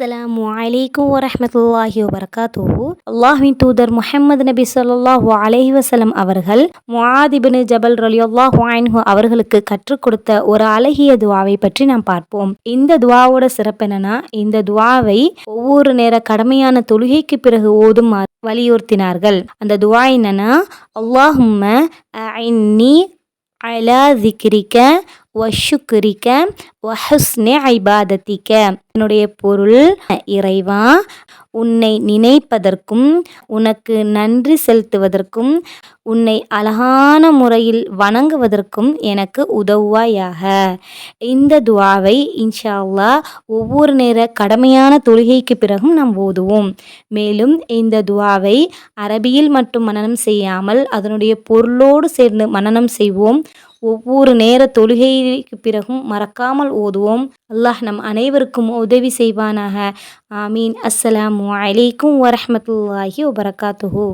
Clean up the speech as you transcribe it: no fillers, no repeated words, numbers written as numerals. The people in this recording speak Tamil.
அஸ்ஸலாமு அலைக்கும் வரஹ்மத்துல்லாஹி வபரகாத்துஹு. அல்லாஹ்வின் தூதர் முஹம்மது நபி ஸல்லல்லாஹு அலைஹி வஸல்லம் அவர்கள் முஆத் இப்னு ஜபல் ரலியல்லாஹு அன்ஹு அவர்களுக்கு கற்றுக் கொடுத்த ஒரு அழகிய துஆவை பற்றி நாம் பார்ப்போம். இந்த துஆவோட சிறப்பு என்னன்னா, இந்த துஆவை ஒவ்வொரு நேர கடமையான தொழுகைக்கு பிறகு ஓதுமாறு வலியுறுத்தினார்கள். அந்த துஆ என்னன்னா, அல்லாஹும்ம அஇன்னி அலா ஸிக்ரிக வ ஷுக்ரிக வ ஹுஸ்னி இபாதத்திக. என்னுடைய பொருள், இறைவா, உன்னை நினைப்பதற்கும் உனக்கு நன்றி செலுத்துவதற்கும் உன்னை அழகான முறையில் வணங்குவதற்கும் எனக்கு உதவுவாயாக. இந்த துஆவை இன்ஷா அல்லாஹ் ஒவ்வொரு நேர கடமையான தொழுகைக்கு பிறகும் நாம் ஓதுவோம். மேலும் இந்த துஆவை அரபியில் மட்டும் மனனம் செய்யாமல் அதனுடைய பொருளோடு சேர்ந்து மனனம் செய்வோம். ஒவ்வொரு நேர தொழுகைக்கு பிறகும் மறக்காமல் ஓதுவோம். அல்லாஹ் நம் அனைவருக்கும் உதவி செய்வானாக. ஆமீன். அஸ்ஸலாமு அலைக்கும் வரஹ்மத்துல்லாஹி வபரகாத்துஹு.